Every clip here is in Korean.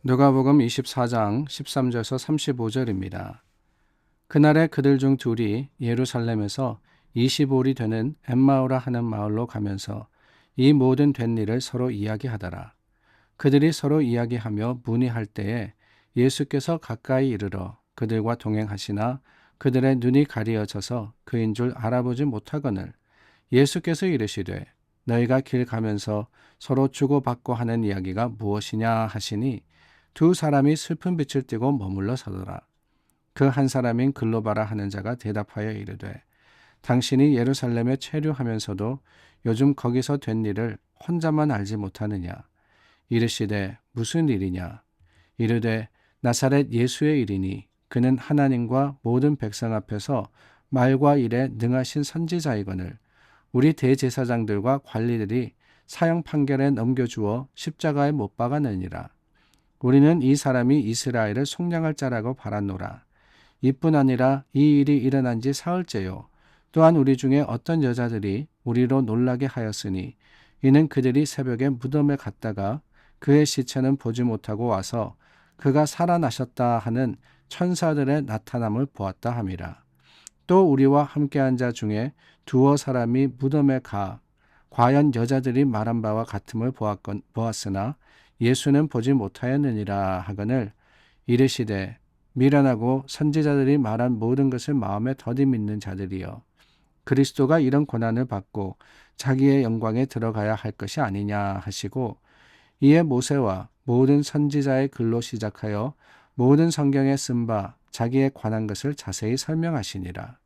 누가복음 24장 13절에서 35절입니다. 그날에 그들 중 둘이 예루살렘에서 25里되는 엠마오라 하는 마을로 가면서 이 모든 된 일을 서로 이야기하더라. 그들이 서로 이야기하며 문의할 때에 예수께서 가까이 이르러 그들과 동행하시나 그들의 눈이 가리어져서 그인 줄 알아보지 못하거늘 예수께서 이르시되 너희가 길 가면서 서로 주고받고 하는 이야기가 무엇이냐 하시니 두 사람이 슬픈 빛을 띠고 머물러 서더라. 그 한 사람인 글로바라 하는 자가 대답하여 이르되 당신이 예루살렘에 체류하면서도 요즘 거기서 된 일을 혼자만 알지 못하느냐. 이르시되 무슨 일이냐. 이르되 나사렛 예수의 일이니 그는 하나님과 모든 백성 앞에서 말과 일에 능하신 선지자이거늘 우리 대제사장들과 관리들이 사형 판결에 넘겨주어 십자가에 못 박아내니라. 우리는 이 사람이 이스라엘을 속량할 자라고 바랐노라. 이뿐 아니라 이 일이 일어난 지 사흘째요. 또한 우리 중에 어떤 여자들이 우리로 놀라게 하였으니 이는 그들이 새벽에 무덤에 갔다가 그의 시체는 보지 못하고 와서 그가 살아나셨다 하는 천사들의 나타남을 보았다 함이라. 또 우리와 함께한 자 중에 두어 사람이 무덤에 가 과연 여자들이 말한 바와 같음을 보았으나 예수는 보지 못하였느니라 하거늘 이르시되 미련하고 선지자들이 말한 모든 것을 마음에 더디 믿는 자들이여 그리스도가 이런 고난을 받고 자기의 영광에 들어가야 할 것이 아니냐 하시고 이에 모세와 모든 선지자의 글로 시작하여 모든 성경에 쓴 바 자기에 관한 것을 자세히 설명하시니라.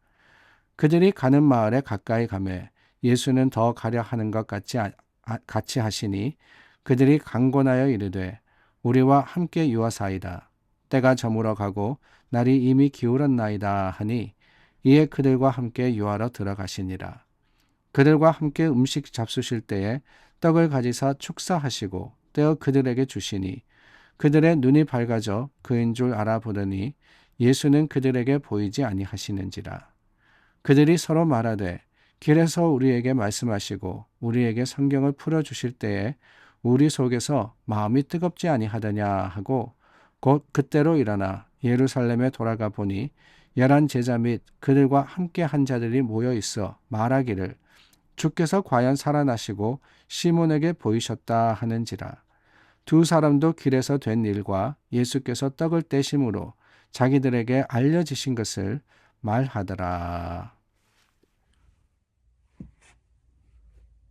그들이 가는 마을에 가까이 가매 예수는 더 가려 하는 것 같이 하시니 그들이 강권하여 이르되 우리와 함께 유하사이다. 때가 저물어 가고 날이 이미 기울었나이다 하니 이에 그들과 함께 유하러 들어가시니라. 그들과 함께 음식 잡수실 때에 떡을 가지사 축사하시고 떼어 그들에게 주시니 그들의 눈이 밝아져 그인 줄 알아보더니 예수는 그들에게 보이지 아니하시는지라. 그들이 서로 말하되 길에서 우리에게 말씀하시고 우리에게 성경을 풀어주실 때에 우리 속에서 마음이 뜨겁지 아니하더냐 하고 곧 그때로 일어나 예루살렘에 돌아가 보니 11 제자 및 그들과 함께 한 자들이 모여 있어 말하기를 주께서 과연 살아나시고 시몬에게 보이셨다 하는지라. 두 사람도 길에서 된 일과 예수께서 떡을 떼심으로 자기들에게 알려지신 것을 말하더라.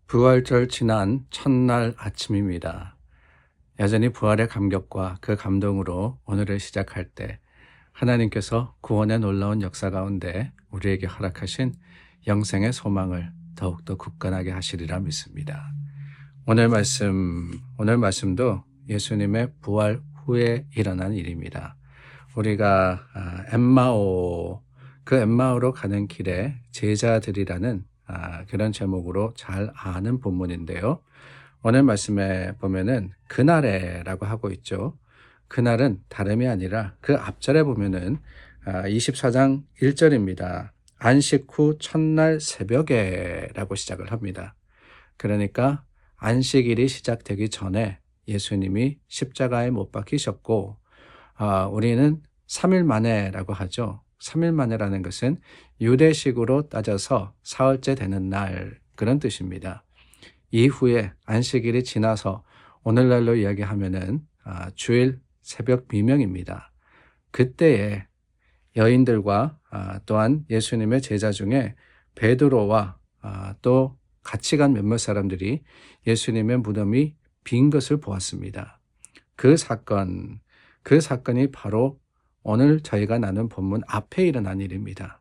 부활절 지난 첫날 아침입니다. 여전히 부활의 감격과 그 감동으로 오늘을 시작할 때 하나님께서 구원의 놀라운 역사 가운데 우리에게 허락하신 영생의 소망을 더욱더 굳건하게 하시리라 믿습니다. 오늘 말씀도 예수님의 부활 후에 일어난 일입니다. 우리가 그 엠마오로 가는 길에 제자들이라는 그런 제목으로 잘 아는 본문인데요. 오늘 말씀에 보면은 그날에라고 하고 있죠. 그날은 다름이 아니라 그 앞절에 보면은 24장 1절입니다. 안식 후 첫날 새벽에라고 시작을 합니다. 그러니까 안식일이 시작되기 전에 예수님이 십자가에 못 박히셨고 우리는 3일 만에라고 하죠. 3일 만에라는 것은 유대식으로 따져서 사흘째 되는 날 그런 뜻입니다. 이후에 안식일이 지나서 오늘날로 이야기하면은 주일 새벽 미명입니다. 그때에 여인들과 또한 예수님의 제자 중에 베드로와 또 같이 간 몇몇 사람들이 예수님의 무덤이 빈 것을 보았습니다. 그 사건이 바로 오늘 저희가 나눈 본문 앞에 일어난 일입니다.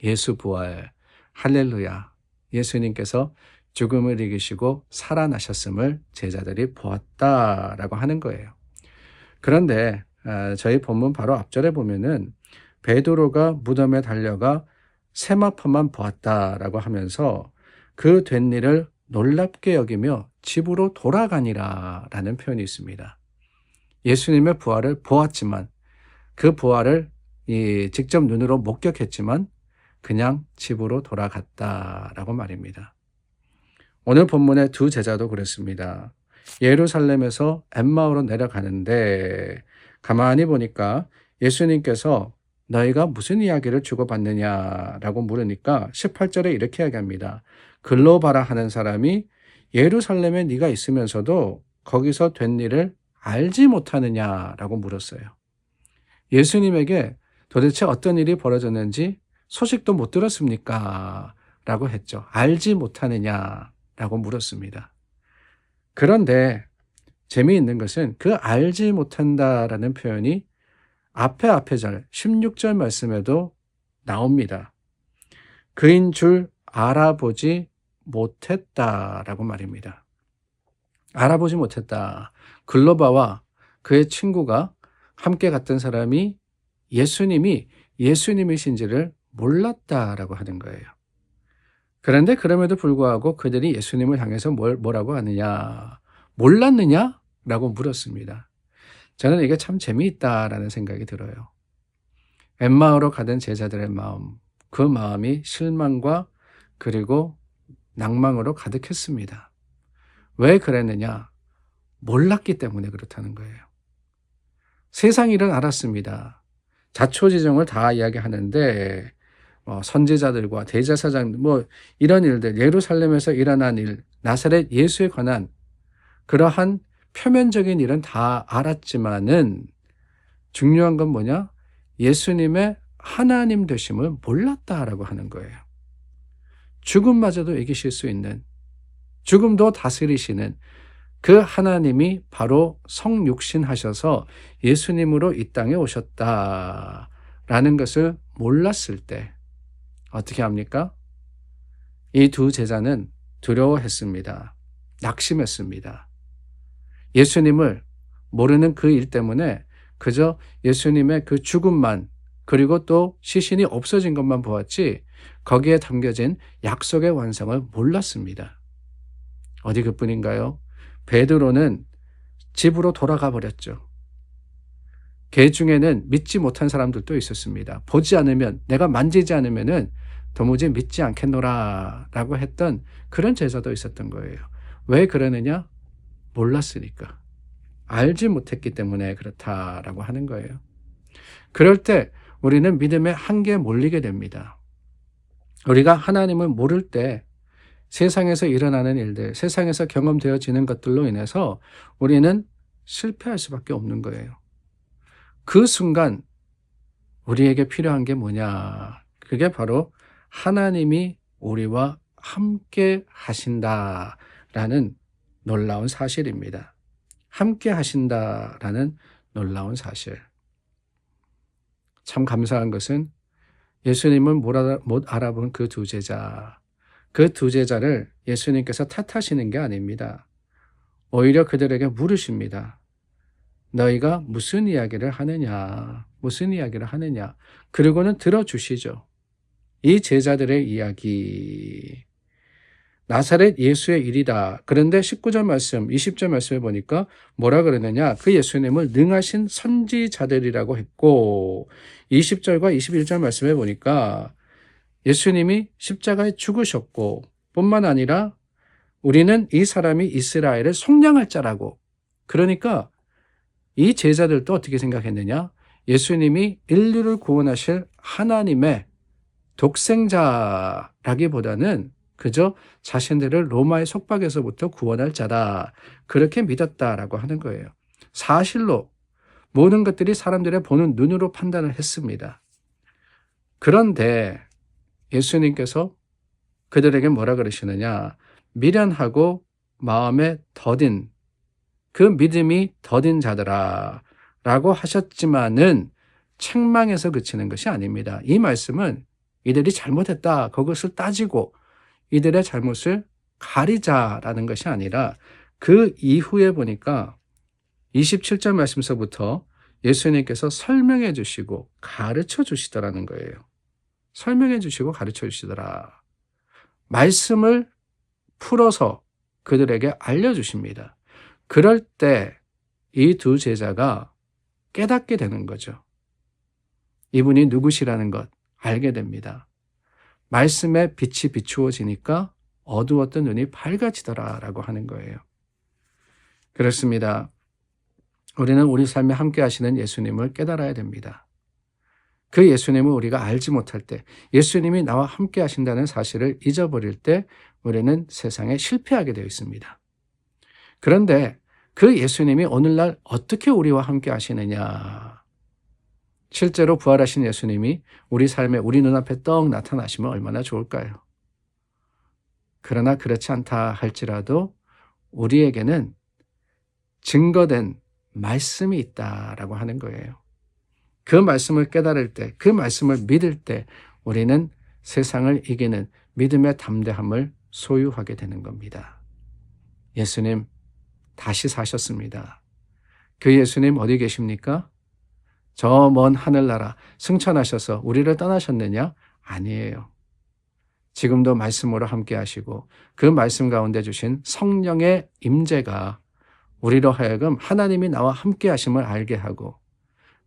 예수 부활, 할렐루야. 예수님께서 죽음을 이기시고 살아나셨음을 제자들이 보았다라고 하는 거예요. 그런데 저희 본문 바로 앞절에 보면은 베드로가 무덤에 달려가 세마포만 보았다라고 하면서 그 된 일을 놀랍게 여기며 집으로 돌아가니라라는 표현이 있습니다. 예수님의 부활을 보았지만 그 부활을 직접 눈으로 목격했지만 그냥 집으로 돌아갔다라고 말입니다. 오늘 본문의 두 제자도 그렇습니다. 예루살렘에서 엠마오로 내려가는데 가만히 보니까 예수님께서 너희가 무슨 이야기를 주고받느냐라고 물으니까 18절에 이렇게 이야기합니다. 글로바라 하는 사람이 예루살렘에 네가 있으면서도 거기서 된 일을 알지 못하느냐라고 물었어요. 예수님에게 도대체 어떤 일이 벌어졌는지 소식도 못 들었습니까? 라고 했죠. 알지 못하느냐라고 물었습니다. 그런데 재미있는 것은 그 알지 못한다라는 표현이 앞에 절 16절 말씀에도 나옵니다. 그인 줄 알아보지 못했다라고 말입니다. 알아보지 못했다. 글로바와 그의 친구가 함께 갔던 사람이 예수님이 예수님이신지를 몰랐다라고 하는 거예요. 그런데 그럼에도 불구하고 그들이 예수님을 향해서 뭐라고 하느냐? 몰랐느냐? 라고 물었습니다. 저는 이게 참 재미있다라는 생각이 들어요. 엠마오로 가던 제자들의 마음, 그 마음이 실망과 그리고 낭망으로 가득했습니다. 왜 그랬느냐? 몰랐기 때문에 그렇다는 거예요. 세상 일은 알았습니다. 자초지종을 다 이야기하는데 선지자들과 대제사장 이런 일들, 예루살렘에서 일어난 일, 나사렛 예수에 관한 그러한 표면적인 일은 다 알았지만은 중요한 건 뭐냐? 예수님의 하나님 되심을 몰랐다라고 하는 거예요. 죽음마저도 이기실 수 있는, 죽음도 다스리시는 그 하나님이 바로 성육신하셔서 예수님으로 이 땅에 오셨다라는 것을 몰랐을 때 어떻게 합니까? 이 두 제자는 두려워했습니다. 낙심했습니다. 예수님을 모르는 그 일 때문에 그저 예수님의 그 죽음만 그리고 또 시신이 없어진 것만 보았지 거기에 담겨진 약속의 완성을 몰랐습니다. 어디 그뿐인가요? 베드로는 집으로 돌아가 버렸죠. 개 중에는 믿지 못한 사람들도 있었습니다. 보지 않으면, 내가 만지지 않으면은 도무지 믿지 않겠노라 라고 했던 그런 제자도 있었던 거예요. 왜 그러느냐? 몰랐으니까. 알지 못했기 때문에 그렇다라고 하는 거예요. 그럴 때 우리는 믿음의 한계에 몰리게 됩니다. 우리가 하나님을 모를 때 세상에서 일어나는 일들, 세상에서 경험되어지는 것들로 인해서 우리는 실패할 수밖에 없는 거예요. 그 순간 우리에게 필요한 게 뭐냐? 그게 바로 하나님이 우리와 함께 하신다라는 놀라운 사실입니다. 함께 하신다라는 놀라운 사실. 참 감사한 것은 예수님을 못 알아본 그 두 제자, 그 두 제자를 예수님께서 탓하시는 게 아닙니다. 오히려 그들에게 물으십니다. 너희가 무슨 이야기를 하느냐? 무슨 이야기를 하느냐? 그리고는 들어주시죠. 이 제자들의 이야기. 나사렛 예수의 일이다. 그런데 19절 말씀, 20절 말씀에 보니까 뭐라 그러느냐? 그 예수님을 능하신 선지자들이라고 했고 20절과 21절 말씀에 보니까 예수님이 십자가에 죽으셨고 뿐만 아니라 우리는 이 사람이 이스라엘을 속량할 자라고. 그러니까 이 제자들도 어떻게 생각했느냐? 예수님이 인류를 구원하실 하나님의 독생자라기보다는 그저 자신들을 로마의 속박에서부터 구원할 자다. 그렇게 믿었다라고 하는 거예요. 사실로 모든 것들이 사람들의 보는 눈으로 판단을 했습니다. 그런데 예수님께서 그들에게 뭐라 그러시느냐? 미련하고 마음에 더딘 그 믿음이 더딘 자들아 라고 하셨지만은 책망에서 그치는 것이 아닙니다. 이 말씀은 이들이 잘못했다. 그것을 따지고 이들의 잘못을 가리자라는 것이 아니라 그 이후에 보니까 27절 말씀서부터 예수님께서 설명해 주시고 가르쳐 주시더라는 거예요. 설명해 주시고 가르쳐 주시더라. 말씀을 풀어서 그들에게 알려주십니다. 그럴 때 이 두 제자가 깨닫게 되는 거죠. 이분이 누구시라는 것 알게 됩니다. 말씀에 빛이 비추어지니까 어두웠던 눈이 밝아지더라라고 하는 거예요. 그렇습니다. 우리는 우리 삶에 함께 하시는 예수님을 깨달아야 됩니다. 그 예수님을 우리가 알지 못할 때, 예수님이 나와 함께 하신다는 사실을 잊어버릴 때 우리는 세상에 실패하게 되어 있습니다. 그런데 그 예수님이 오늘날 어떻게 우리와 함께 하시느냐? 실제로 부활하신 예수님이 우리 삶에 우리 눈앞에 떡 나타나시면 얼마나 좋을까요? 그러나 그렇지 않다 할지라도 우리에게는 증거된 말씀이 있다라고 하는 거예요. 그 말씀을 깨달을 때, 그 말씀을 믿을 때 우리는 세상을 이기는 믿음의 담대함을 소유하게 되는 겁니다. 예수님 다시 사셨습니다. 그 예수님 어디 계십니까? 저 먼 하늘나라 승천하셔서 우리를 떠나셨느냐? 아니에요. 지금도 말씀으로 함께 하시고 그 말씀 가운데 주신 성령의 임재가 우리로 하여금 하나님이 나와 함께 하심을 알게 하고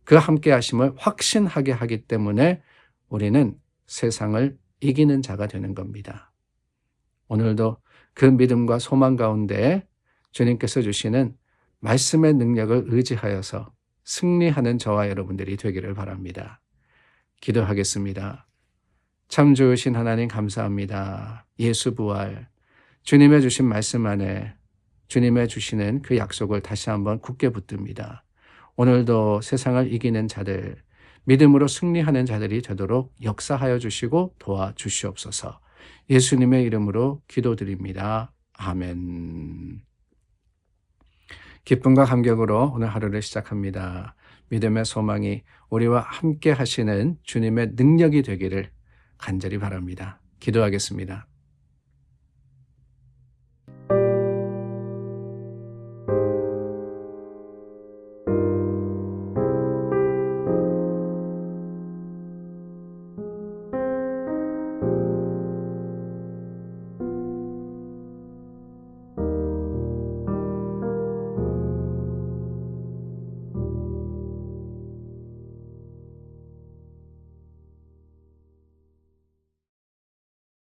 그 함께 하심을 확신하게 하기 때문에 우리는 세상을 이기는 자가 되는 겁니다. 오늘도 그 믿음과 소망 가운데 주님께서 주시는 말씀의 능력을 의지하여서 승리하는 저와 여러분들이 되기를 바랍니다. 기도하겠습니다. 참 좋으신 하나님 감사합니다. 예수 부활, 주님의 주신 말씀 안에 주님의 주시는 그 약속을 다시 한번 굳게 붙듭니다. 오늘도 세상을 이기는 자들, 믿음으로 승리하는 자들이 되도록 역사하여 주시고 도와주시옵소서. 예수님의 이름으로 기도드립니다. 아멘. 기쁨과 감격으로 오늘 하루를 시작합니다. 믿음의 소망이 우리와 함께 하시는 주님의 능력이 되기를 간절히 바랍니다. 기도하겠습니다.